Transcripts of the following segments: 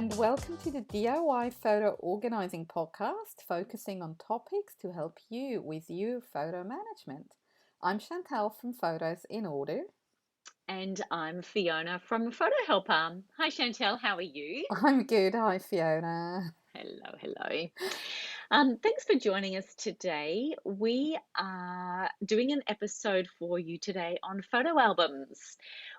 and welcome to the DIY Photo Organizing Podcast, focusing on topics to help you with your photo management. I'm Chantal from Photos in Order. And I'm Fiona from Photo Helper. Hi Chantal, how are you? I'm good. Hi, Fiona. Hello. Thanks for joining us today. We are doing an episode for you today on photo albums,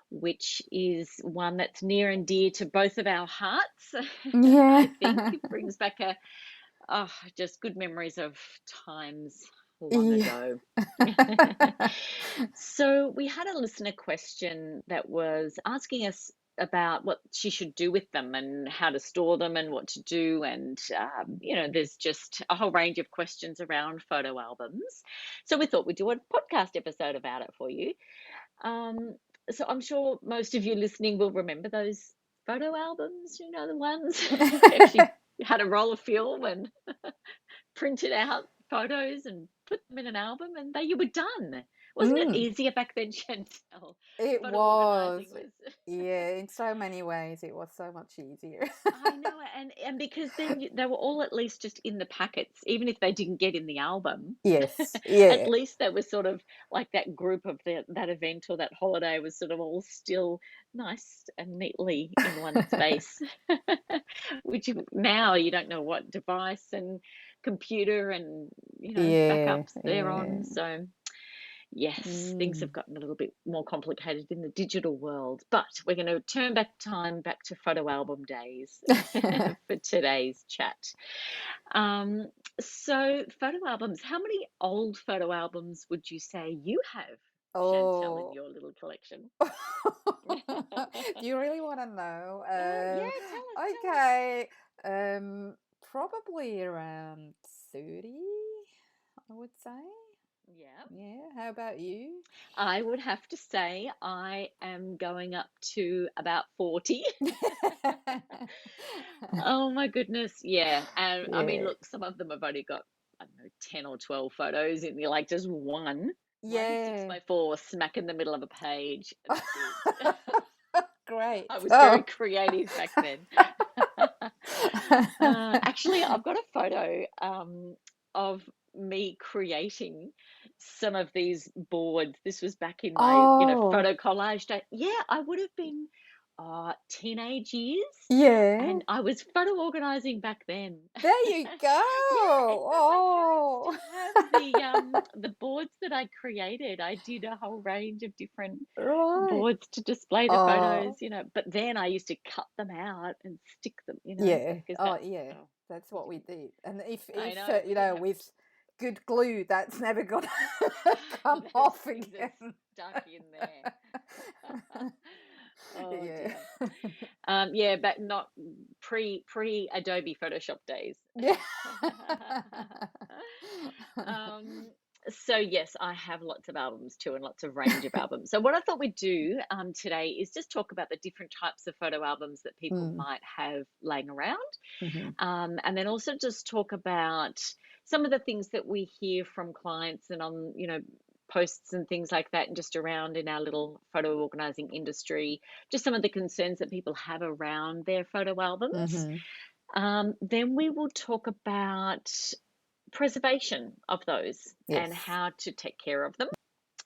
which is one that's near and dear to both of our hearts. Yeah. I think it brings back just good memories of times long Yeah. ago. So we had a listener question that was asking us about what she should do with them and how to store them and what to do. And, there's just a whole range of questions around photo albums. So we thought we'd do a podcast episode about it for you. Um, so I'm sure most of you listening will remember those photo albums, the ones we actually had a roll of film and printed out photos and put them in an album and there you were done. Wasn't it Mm, easier back then, Chantal? it Photo organizing was. was Yeah, in so many ways, it was so much easier. I know it, and because then they were all at least just in the packets, even if they didn't get in the album. Yes. At Yeah. least that was sort of like that group of that event or that holiday was sort of all still nice and neatly in one space. Which now you don't know what device and computer and Yeah. backups they're on. Yeah. So yes, things have Mm. gotten a little bit more complicated in the digital world, but we're going to turn back time back to photo album days for today's chat. Um, so, photo albums, how many old photo albums would you say you have, Chantal, in Oh. your little collection? Do you really want to know? Yeah, tell us. Okay. Probably around 30, I would say. Yeah. Yeah. How about you? I would have to say I am going up to about 40. Oh my goodness, yeah. And I mean, Yeah. look, some of them have only got, I don't know, 10 or 12 photos in there, like just one six Yeah. by four smack in the middle of a page. That's it. Great. I was very Oh. creative back then. Actually, I've got a photo of me creating some of these boards. This was back in my, Oh. photo collage day. Yeah, I would have been teenage years, Yeah. and I was photo organizing back then. There you go. Yeah, and my parents Oh. still have the boards that I created. I did a whole range of different Right. boards to display the photos, Oh. but then I used to cut them out and stick them, Yeah. because Oh, that's, yeah. oh, That's we what we didn't, did. And if I if know we didn't have, with good glue, that's never gonna come those off things are again. stuck in there. Oh Yeah. dear. Yeah, but not pre Adobe Photoshop days. Yeah. Um, so yes, I have lots of albums too, and lots of range of albums. So what I thought we'd do today is just talk about the different types of photo albums that people Mm, might have laying around, mhm. and then also just talk about some of the things that we hear from clients and on, posts and things like that, and just around in our little photo organizing industry, just some of the concerns that people have around their photo albums. Mhm. Then we will talk about preservation of those and Yes. how to take care of them,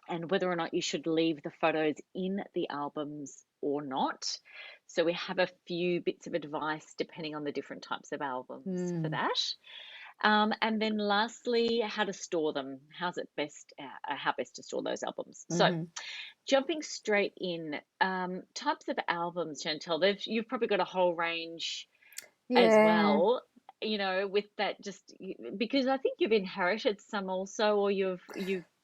and whether or not you should leave the photos in the albums or not. So we have a few bits of advice depending on the different types of albums for Mm, that. And then lastly, how to store them. How best to store those albums. So mhm. jumping straight in, types of albums, Chantal, you've probably got a whole range as Yeah. well, with that, just because I think you've inherited some also, or you've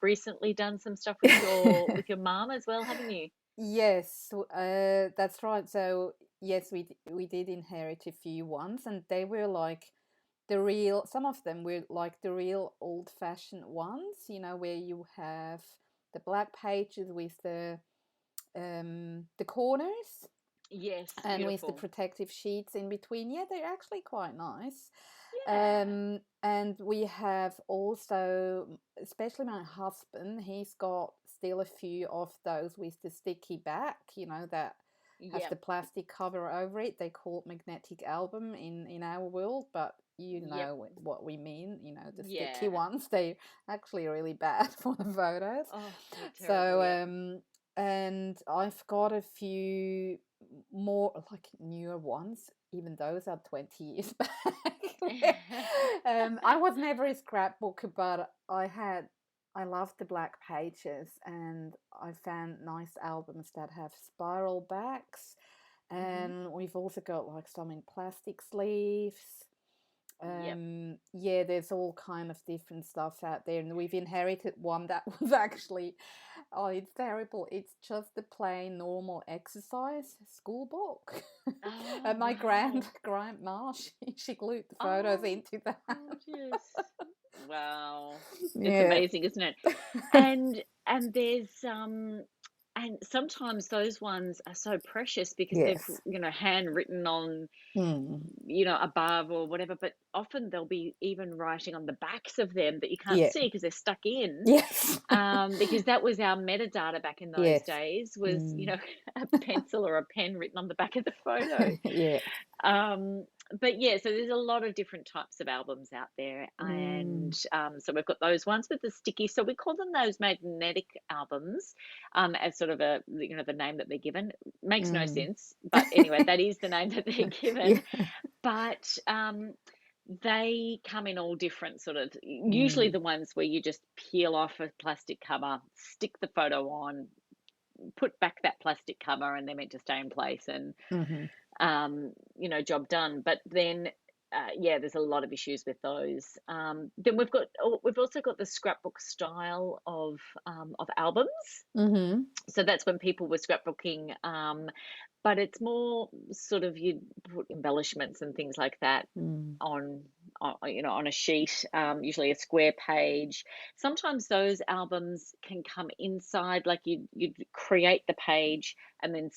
recently done some stuff with your mom as well, haven't you? Yes, that's right. So yes, we did inherit a few ones, and they were like the real. Some of them were like the real old-fashioned ones, where you have the black pages with the corners Yes, and with the beautiful. protective sheets in between. Yeah, they're actually quite nice. Yeah. And we have also, especially my husband, he's got still a few of those with the sticky back, that have Yep. the plastic cover over it. They call it magnetic album in our world, but you Yep. know what we mean. You know, the sticky Yeah. ones. They're actually really bad for the photos. Oh, they're terrible. So Yep. and I've got a few more like newer ones. Even those are 20 years back. I was never a scrapbooker, but I loved the black pages, and I found nice albums that have spiral backs, Hmm. and we've also got like some in plastic sleeves. Yep. Yeah, there's all kind of different stuff out there, and we've inherited one that was actually, oh, it's terrible. It's just the plain normal exercise school book. Oh, And my wow. grandma, she glued the photos Oh, into that. gorgeous. Wow. It's Yeah. amazing, isn't it? And there's and sometimes those ones are so precious because they've, Yes. handwritten on, Mm. above or whatever, but often there'll be even writing on the backs of them that you can't Yeah. see because they're stuck in. Yes. Because that was our metadata back in those Yes. days was, Mm. a pencil or a pen written on the back of the photo. Yeah. Um, but yeah, so there's a lot of different types of albums out there, and Mm. so we've got those ones with the sticky. So we call them those magnetic albums, as sort of the name that they're given. Makes no Mm. sense, but anyway, that is the name that they're Yeah. given. But they come in all different sort of. Usually, Mm. the ones where you just peel off a plastic cover, stick the photo on, put back that plastic cover, and they're meant to stay in place, and Mm-hmm. job done. But then, yeah, there's a lot of issues with those. Then we've also got the scrapbook style of albums. Mm-hmm. So that's when people were scrapbooking, but it's more sort of you put embellishments and things like that Mm. on, on a sheet, usually a square page. Sometimes those albums can come inside, like you'd create the page and then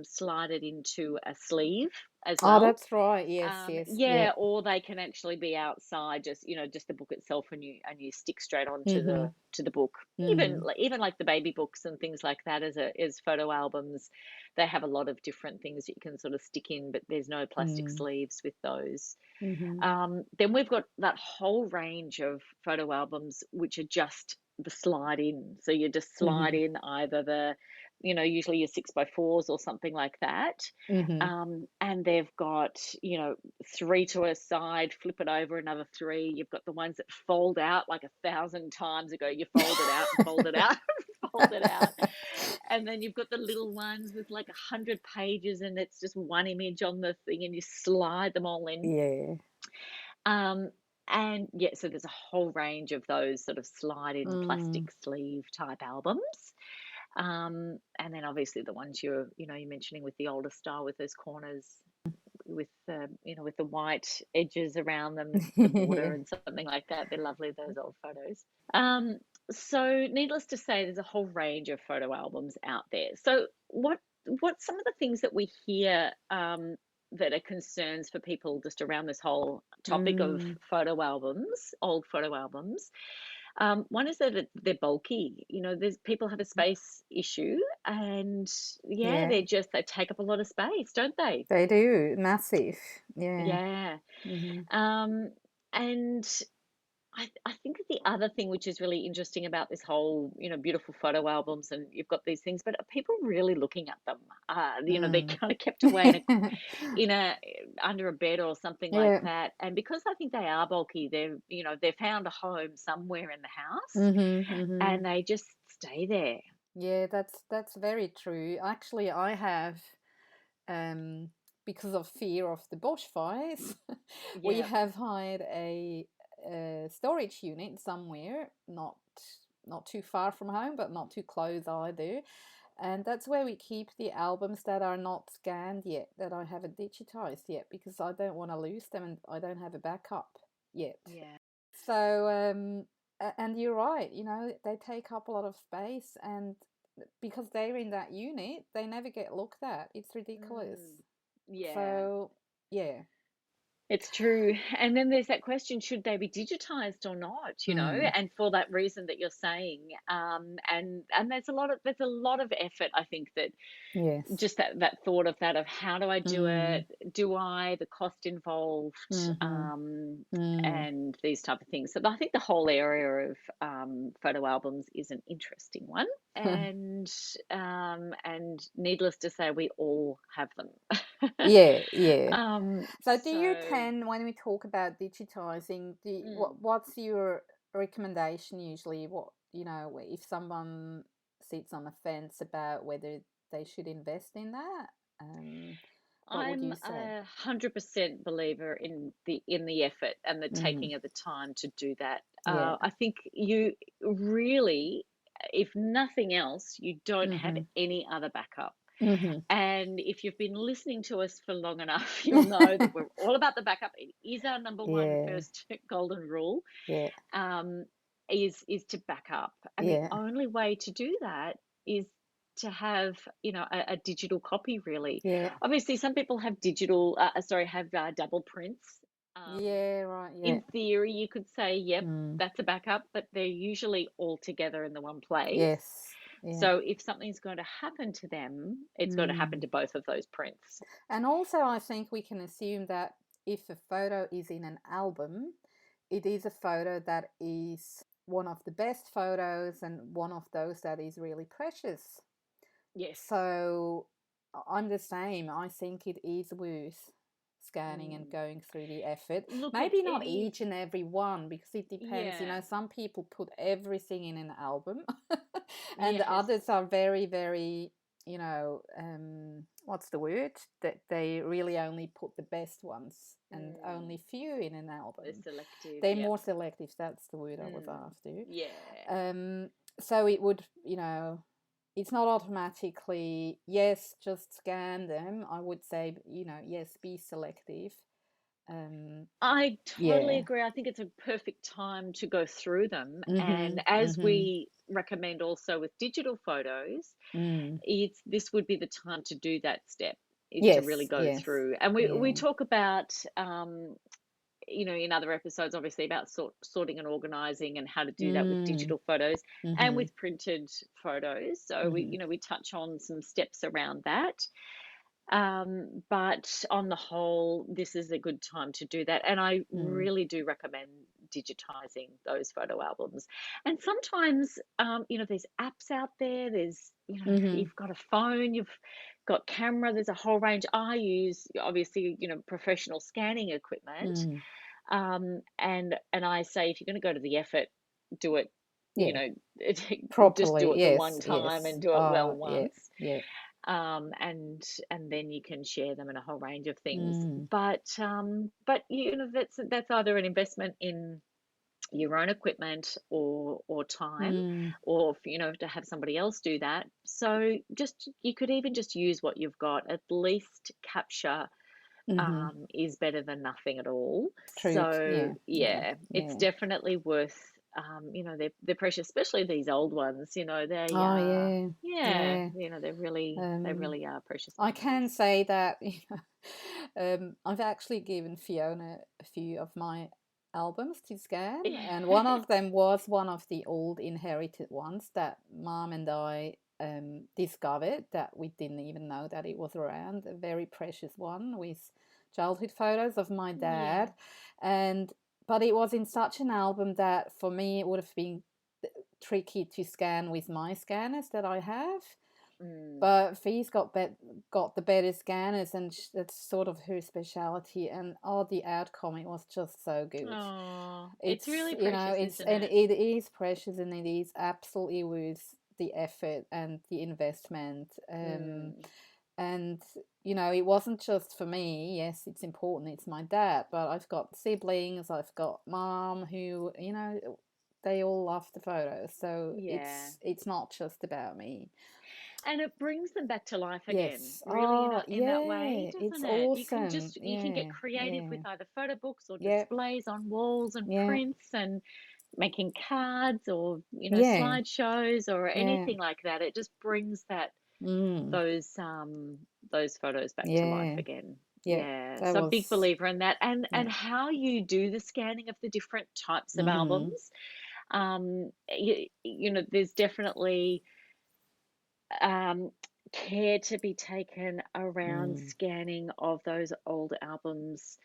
slide it into a sleeve as Oh, well. that's right. Yes, yes. Yeah. Yeah, or they can actually be outside, just the book itself, and you stick straight onto Mm-hmm. the book. Even Mm. even like the baby books and things like that, as photo albums, they have a lot of different things that you can sort of stick in, but there's no plastic Mm. sleeves with those. Mm-hmm. Then we've got that whole range of photo albums which are just the slide in. So you just slide Mm-hmm. in either usually your 6x4s or something like that. Mm-hmm. And they've got, three to a side, flip it over another three. You've got the ones that fold out like 1,000 times ago. You fold it out and fold it out, fold it out. And then you've got the little ones with like 100 pages and it's just one image on the thing and you slide them all in. Yeah. Um, and yeah, so there's a whole range of those sort of slide in Mm. plastic sleeve type albums. And then obviously the ones you're mentioning with the older style with those corners with with the white edges around them, the border Yeah. and something like that. They're lovely, those old photos. Um, so needless to say, there's a whole range of photo albums out there. So what's some of the things that we hear that are concerns for people just around this whole topic of Mm. photo albums, old photo albums? One is that they're bulky. There's people have a space issue, and yeah, Yeah. they take up a lot of space, don't they? They do. Massive. Yeah. Yeah. Mm-hmm. Um, and I think the other thing which is really interesting about this whole, beautiful photo albums, and you've got these things, but are people really looking at them? They're Mm. kind of kept away in a under a bed or something like Yeah. that. And because I think they are bulky, they've found a home somewhere in the house, Mm-hmm. Mm-hmm. and they just stay there. Yeah, that's very true. Actually, I have um because of fear of the bushfires, we Yeah. have hired a storage unit somewhere, not too far from home, but not too close either. And that's where we keep the albums that are not scanned yet, that I haven't digitized yet, because I don't want to lose them and I don't have a backup yet. Yeah. So, and you're right, they take up a lot of space, and because they're in that unit, they never get looked at. It's ridiculous. Mm. Yeah. So, yeah. It's true. And then there's that question, should they be digitized or not, you know? Mm, And for that reason that you're saying, and there's a lot of effort, I think, that yes. just that thought of that, of how do I do Mm, it? Do I, the cost involved, mm-hmm, mm, and these type of things. So I think the whole area of photo albums is an interesting one, and needless to say, we all have them. yeah, yeah. So do you So. tend, when we talk about digitizing, Mm. what's your recommendation usually? What, if someone sits on the fence about whether they should invest in that, um, what would I'm you say? 100% believer in the effort and the Mm, taking of the time to do that. yeah. I think you really, if nothing else, you don't have Mm-hmm. any other backup. Mm-hmm. And if you've been listening to us for long enough, you'll know that we're all about the backup. It is our number one Yeah, first golden rule, yeah, um, is to back up. And the yeah, only way to do that is to have, a digital copy, really. yeah, Obviously, some people have have double prints. yeah, right, yeah. In theory, you could say, yep, Mm, that's a backup, but they're usually all together in the one place. yes, yeah. So if something's going to happen to them, it's going to happen Mm. to both of those prints. And also, I think we can assume that if a photo is in an album, it is a photo that is one of the best photos and one of those that is really precious. Yes. So I'm the same. I think it is worth scanning and Mm. going through the effort. Look at Maybe not any, each and every one because it depends. yeah, Some people put everything in an album, and the yes. others are very, very, what's the word? That they really only put the best ones and Mm. only few in an They're album. selective, They're yep. more selective. That's the word I was Mm. after. Yeah. Um, so it would, it's not automatically, yes, just scan them. I would say, yes, be selective. Um, I totally yeah. agree. I think it's a perfect time to go through them. And Mhm. as Mhm. we recommend also with digital photos, Mm. this would be the time to do that step, is to really Yes. go Yes. through. And we Yeah. talk about, in other episodes, obviously, about sorting and organizing and how to do that with Mm. digital photos and Mhm. with printed photos. So Mhm. we touch on some steps around that. But on the whole, this is a good time to do that. And I Mm. really do recommend digitizing those photo albums. And sometimes, there's apps out there. If Mhm. you've got a phone, you've got camera, there's a whole range. I use, obviously, professional scanning equipment. Mm. And I say, if you're going to go to the effort, do it, you Yeah. know, just do Properly. it the Yes. one time Yes. and do it well Yeah. once, Yeah. and then you can share them in a whole range of things. Mm. But that's either an investment in your own equipment or time, Mm. or to have somebody else do that. So just you could even just use what you've got. At least capture Mhm. is better than nothing at all. True. So Yeah. Yeah. yeah, it's Yeah. definitely worth. They're precious, especially these old ones. They Oh are. yeah. Yeah, Yeah. they Um. really are precious I memories. can say that I've actually given Fiona a few of my albums to scan, and one of them was one of the old inherited ones that Mom and I discovered that we didn't even know that it was around. A very precious one with childhood photos of my Yeah. dad, and but it was in such an album that for me it would have been tricky to scan with my scanners that I have. Mm. But Fee's got the better scanners, and that's sort of her speciality. And the outcome, it was just so good. Oh, it's It's really precious, it's isn't and it? it is precious, and it is absolutely worth the effort and the investment. Mm. And it wasn't just for me. Yes, it's important. It's my dad, but I've got siblings. I've got mom who they all love the photos. So Yeah. it's not just about me. And it brings them back to life again, Yes. really, Oh, in that way, yeah. It's doesn't it? awesome. You can get Yeah. creative Yeah. with either photo books or Yeah. displays on walls and Yeah. prints and making cards or, Yeah. slideshows or Yeah. anything like that. It just brings that Mm. those photos back to life Yeah. again. Yeah, Yeah, that so a big was believer in that, and yeah. how you do the scanning of the different types of Mhm. albums. There's definitely um, care to be taken around Mm. scanning of those old albums,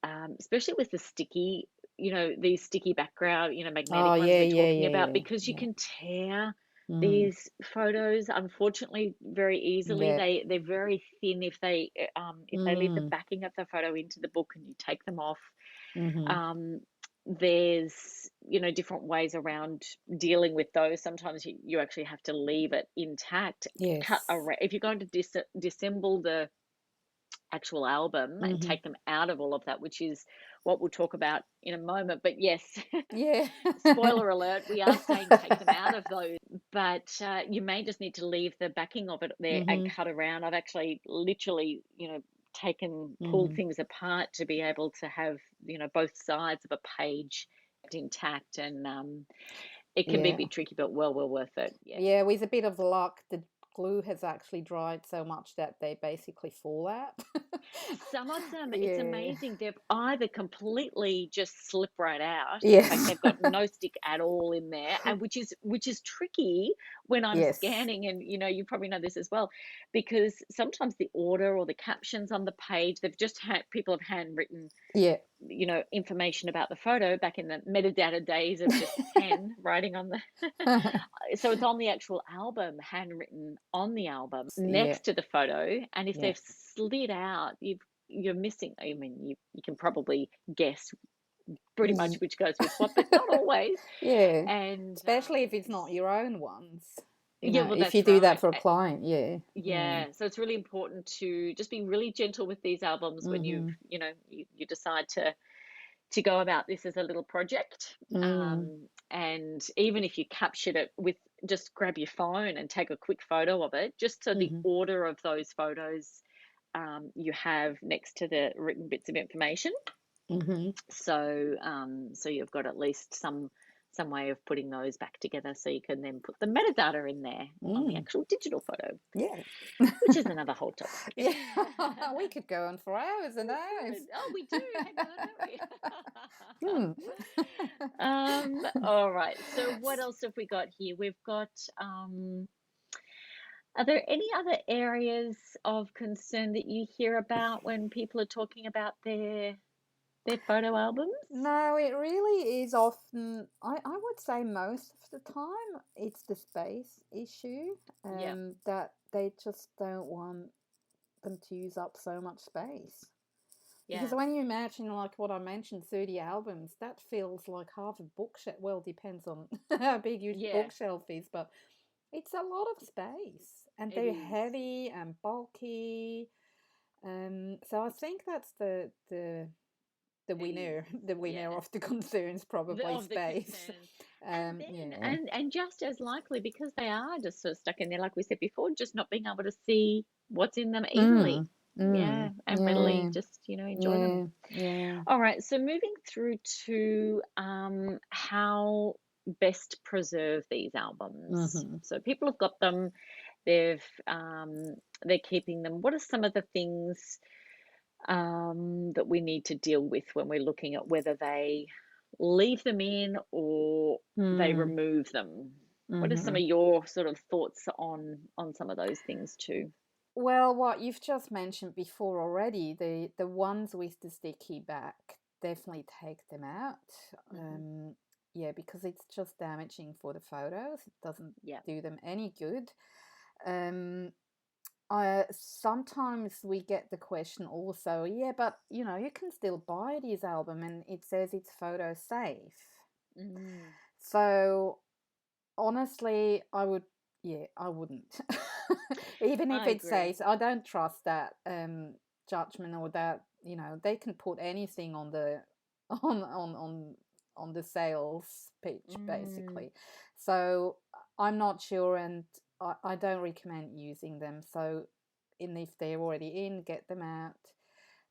especially with the sticky, these sticky background, Oh, magnetic ones yeah, we're yeah, talking yeah, about, yeah, because you yeah. can tear Mm. these photos, unfortunately, very easily. Yeah. They're very thin if they leave the Mm. backing of the photo into the book and you take them off. Mhm. Um, there's different ways around dealing with those. Sometimes you actually have to leave it intact, cut Yes. around if you're going to disassemble the actual album and Mhm. take them out of all of that, which is what we'll talk about in a moment. But yes, Yeah. spoiler alert, we are saying take them out of those, but you may just need to leave the backing of it there and Mhm. cut around. I've actually literally, pulled Mhm. things apart to be able to have, both sides of a page intact. And it can be a Yeah. bit tricky, but well worth it. Yeah. Yeah, with a bit of luck, the glue has actually dried so much that they basically fall out. Some of them, it's Yeah. amazing. They've either completely just slip right out. In fact, Yes. they've got no stick at all in there, and which is tricky when I'm Yes. scanning. And you probably know this as well, because sometimes the order or the captions on the page, they've just had people have handwritten, Yeah. information about the photo back in the metadata days of just pen writing on the so it's on the actual album, handwritten on the album Yeah. next to the photo. And if Yeah. they've slid out, you're missing. I mean, you can probably guess pretty much Mm. which goes with what, but not always. Yeah. And Especially if it's not your own ones. yeah, well, If you that's do that right. for a client, yeah. Yeah. Yeah, so it's really important to just be really gentle with these albums when Mhm. you decide to go about this as a little project. Mm. And even if you captured it with, just grab your phone and take a quick photo of it, just so the Mhm. order of those photos you have next to the written bits of information. Mhm. So you've got at least some way of putting those back together, so you can then put the metadata in there on the Mm. actual digital photo, Yeah. which is another whole topic. Yeah. We could go on for hours and We hours. could. Oh, we do. Hang Hmm. on, don't we? All right. So what else have we got here? We've got are there any other areas of concern that you hear about when people are talking about their photo albums? No, it really is often, I would say most of the time, it's the space issue, Yeah. that they just don't want them to use up so much space. Because Yeah. when you imagine, like what I mentioned, 30 albums, that feels like half a bookshelf. Well, depends on how big your Yeah, bookshelf is, but it's a lot of space. And it they're is. heavy and bulky. So I think that's the It is. winner, the Yeah. winner of the concerns, probably Of the space. concerns. And then Yeah. and just as likely, because they are just sort of stuck in there, like we said before, just not being able to see what's in them easily. Mm. Mm. Yeah, and readily Yeah. just, enjoy them. Yeah. Yeah. All right, so moving through to how best preserve these albums. Mm-hmm. So people have got them, they've they're keeping them. What are some of the things that we need to deal with when we're looking at whether they leave them in or they Mm. remove them? What are some Mm-hmm. of your sort of thoughts on some of those things too? Well, what you've just mentioned before already, the ones with the sticky back, definitely take them out. Hmm. Yeah, because it's just damaging for the photos. It doesn't Yeah. do them any good. Um, sometimes we get the question also, yeah, but you can still buy this album and it says it's photo safe. Mm. So honestly, I wouldn't. Even if I it agree. says, I don't trust that judgment, or that, they can put anything on the on the sales pitch Mm. basically. So I'm not sure, and I don't recommend using them. So, and if they're already in, get them out.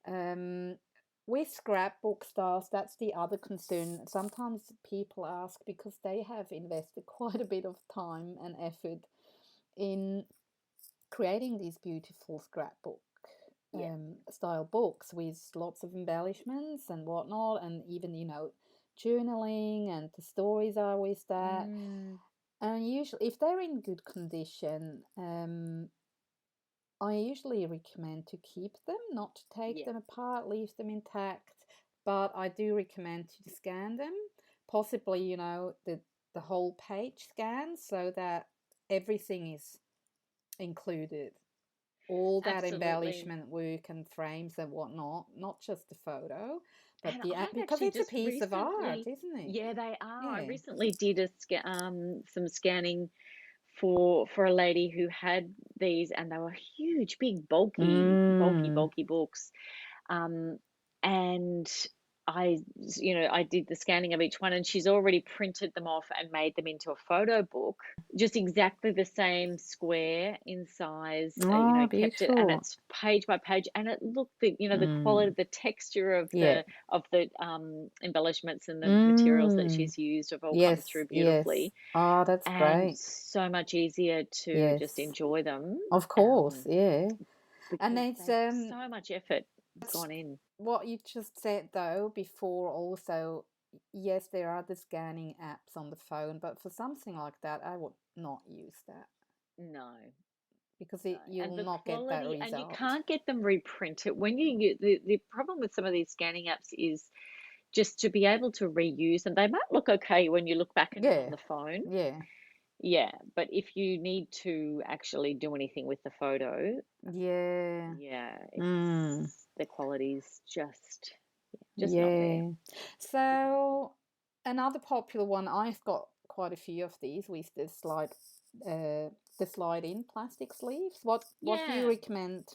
Um, with scrapbook styles, that's the other concern. Sometimes people ask because they have invested quite a bit of time and effort in creating these beautiful scrapbook Yeah. style books with lots of embellishments and whatnot, and even, journaling, and the stories are with that. Mm, And usually, if they're in good condition, I usually recommend to keep them, not to take yeah. them apart, leave them intact. But I do recommend to scan them, possibly, the whole page scan, so that everything is included. All that Absolutely. embellishment work and frames and whatnot, not just the photo, but And I've because actually it's a just piece of art, recently, isn't it? yeah, they are. I Yeah. recently did some scanning for a lady who had these, and they were huge, big, Mm. bulky books. Um, and I did the scanning of each one, and she's already printed them off and made them into a photo book, just exactly the same square in size, Oh, kept it, and beautiful. it's page by page, and it looked the quality, Mm. the texture of Yeah. the embellishments and the materials that Mm. she's used have all come Yes, through yes. beautifully, Oh, that's and great. so much easier to just Yes, enjoy them, of course, um, yeah. And because it's they've so much effort that's gone in. what you just said though before also, yes, there are the scanning apps on the phone, but for something like that, I would not use that No, because no, you and will the not get that quality, and you result. can't get them reprinted when the problem with some of these scanning apps is just to be able to reuse them. They might look okay when you look back at it on Yeah, the phone. yeah, Yeah, but if you need to actually do anything with the photo, yeah. yeah, Mm, it's the quality's just not there. yeah. So another popular one, I've got quite a few of these with uh, the slide in plastic sleeves. What do you Yeah. recommend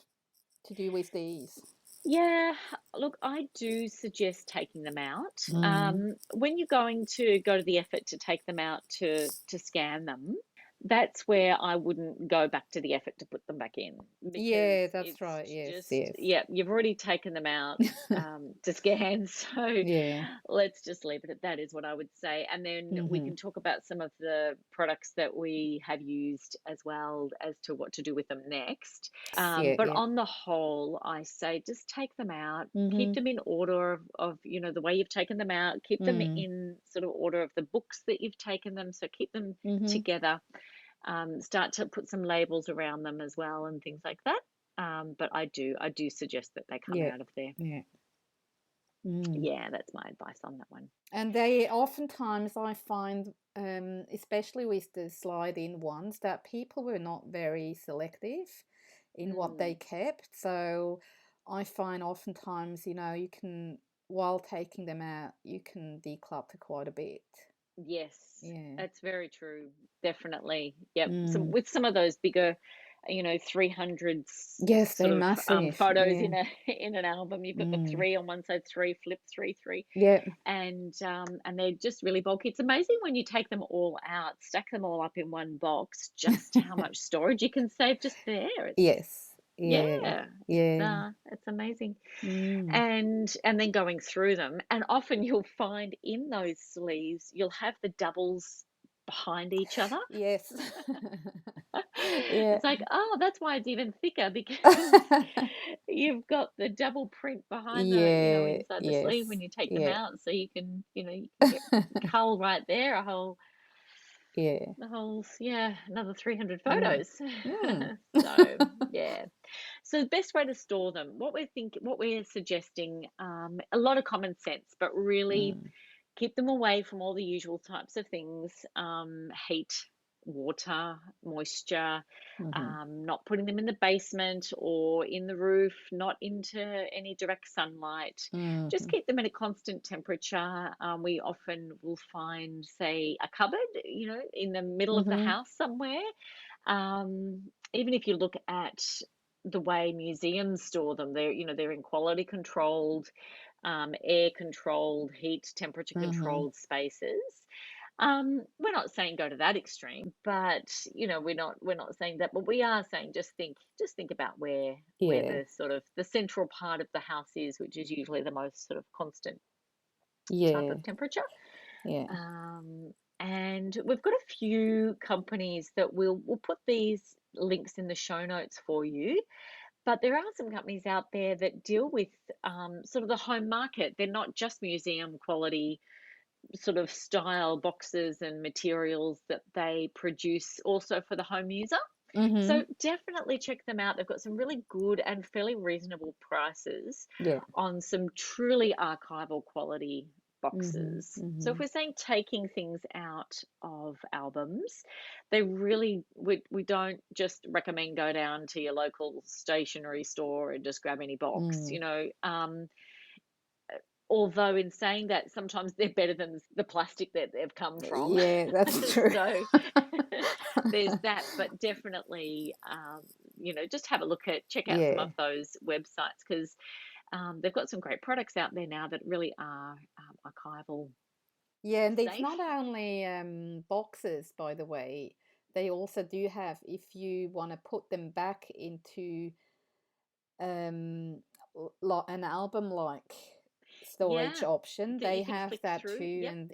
to do with these? Yeah, look, I do suggest taking them out. Mm. When you're going to go to the effort to take them out to scan them, that's where I wouldn't go back to the effort to put them back in, because Yeah, that's it's right. Yes, just, yes. yeah, you've already taken them out to scan. So Yeah. let's just leave it at that, is what I would say. And then we Mm-hmm. can talk about some of the products that we have used as well, as to what to do with them next. Yeah, But yeah. on the whole, I say just take them out, keep Mm-hmm. them in order of the way you've taken them out, keep them Mm. in sort of order of the books that you've taken them. So keep them Mm-hmm. together. Start to put some labels around them as well and things like that. But I do suggest that they come Yeah. out of there. Yeah. Mm. Yeah, that's my advice on that one. And they oftentimes I find, especially with the slide-in ones, that people were not very selective in what they Mm, kept. So I find oftentimes, you can, while taking them out, you can declutter quite a bit. yes, Yeah. that's very true. Definitely. Yep. So Mm. with some of those bigger, 300s Yes, sort they're of massive. photos Yeah. in a in an album, you've got the Mm. three on one side, three, flip, three, three, Yeah. and they're just really bulky. It's amazing when you take them all out, stack them all up in one box, just how much storage you can save just there. Yes. Yeah. Yeah, Yeah. it's amazing. Mm. And then going through them, and often you'll find in those sleeves you'll have the doubles behind each other. Yes. Yeah. It's like, oh, that's why it's even thicker, because you've got the double print behind Yeah. inside the sleeve Yes. when you take them Yeah. out, so you can get cull right there, Yeah. yeah, another 300 Mm. photos. Mm. So yeah. So the best way to store them, what we're suggesting, a lot of common sense, but really Mm. keep them away from all the usual types of things, heat, water, moisture, Mhm. not putting them in the basement or in the roof, not into any direct sunlight. Just Mhm. keep them at a constant temperature. We often will find, say, a cupboard, in the middle of the Mhm. house somewhere. Even if you look at the way museums store them, they're in quality controlled, air controlled, heat, temperature Mhm. controlled spaces. We're not saying go to that extreme, but we're not saying that, but we are saying just think about where Yeah. the sort of the central part of the house is, which is usually the most sort of constant type Yeah. of temperature. Yeah. And we've got a few companies that we'll put these links in the show notes for you. But there are some companies out there that deal with sort of the home market. They're not just museum quality sort of style boxes and materials that they produce also for the home user. Mm-hmm. So definitely check them out. They've got some really good and fairly reasonable prices Yeah. on some truly archival quality Mm-hmm. boxes. So if Mm-hmm. we're saying taking things out of albums, they really we don't just recommend go down to your local stationery store and just grab any box. Mm. Although in saying that, sometimes they're better than the plastic that they've come from. Yeah, that's true. So there's that, but definitely, just have a look check out some of Yeah. those websites because they've got some great products out there now that really are archival Yeah, and it's not safe. only boxes, by the way. They also do have, if you want to put them back into an album like storage Yeah, option, that you they can have flick that through. too. Yep. And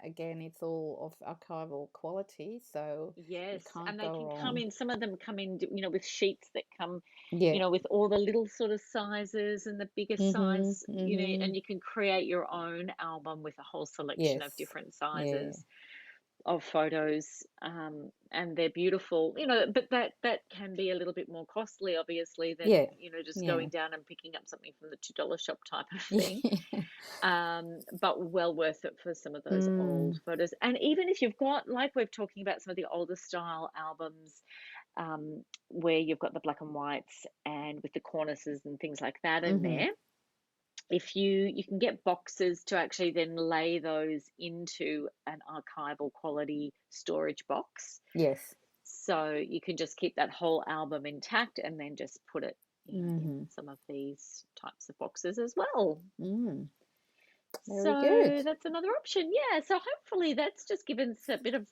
again, it's all of archival quality, so you Yes, can't and they go can come wrong. in, some of them come in, with sheets that come, Yeah. with all the little sort of sizes and the bigger Mm-hmm. size, Mm-hmm. and you can create your own album with a whole selection of Yes. different Yeah. sizes of photos, and they're beautiful, but that can be a little bit more costly, obviously, than, Yeah. just Yeah. going down and picking up something from the $2 shop type of thing. Yeah. But well worth it for some of those old Mm. photos. And even if you've got, like we're talking about, some of the older style albums, where you've got the black and whites and with the cornices and things like that in Mm-hmm. there, if you can get boxes to actually then lay those into an archival quality storage box. Yes. So you can just keep that whole album intact and then just put it in Mm-hmm. some of these types of boxes as well. Mm. Very So good. that's another option. Yeah. So hopefully that's just given us a bit of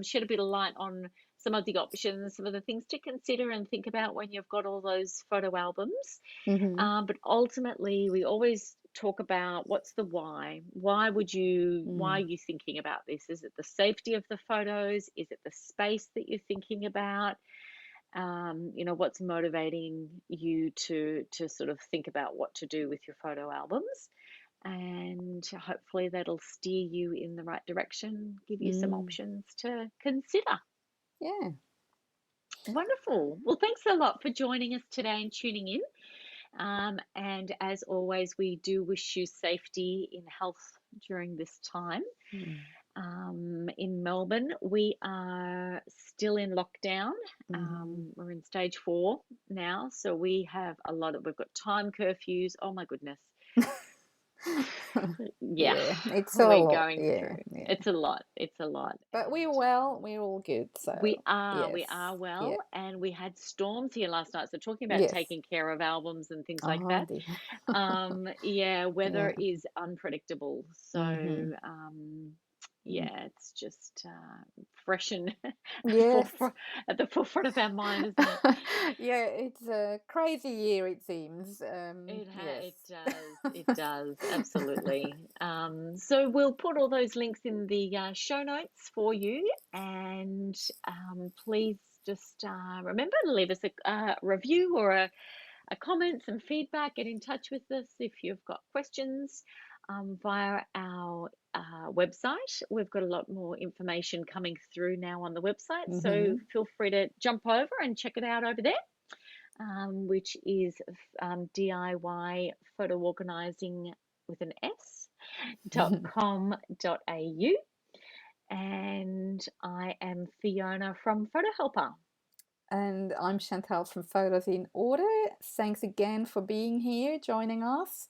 shed a bit of light on some of the options, some of the things to consider and think about when you've got all those photo albums. Mm-hmm. But ultimately, we always talk about what's the why. Why are Mm. you thinking about this? Is it the safety of the photos? Is it the space that you're thinking about? What's motivating you to sort of think about what to do with your photo albums? And hopefully that'll steer you in the right direction, give you some Mm. options to consider. Yeah. Wonderful. Well, thanks a lot for joining us today and tuning in. And as always, we do wish you safety in health during this time. Mm. In Melbourne, we are still in lockdown. Mm-hmm. We're in stage 4 now, so we've got time curfews. Oh my goodness. Yeah, Yeah, it's a we're lot. going Yeah, through. yeah. It's a lot. It's a lot. But we're And well, we're all good. we So, are, yes. we are Yeah. well, and we had storms here last night. So talking about Yes. taking care of albums and things like Oh that. dear. Yeah, weather Yeah. is unpredictable. So, Mm-hmm. yeah, it's just fresh and Yes. at the forefront of our mind, isn't it? Yeah, it's a crazy year, it seems. Yes. It does. It does. Absolutely. So we'll put all those links in the show notes for you, and please just remember to leave us a review or a comment, some feedback. Get in touch with us if you've got questions via our website. We've got a lot more information coming through now on the website, so Mm-hmm. feel free to jump over and check it out over there. Which is DIY photo organizing with an s.com.au. And I am Fiona from Photo Helper. And I'm Chantal from Photos in Order. Thanks again for being here, joining us,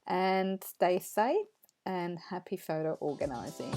and stay safe and happy photo organizing.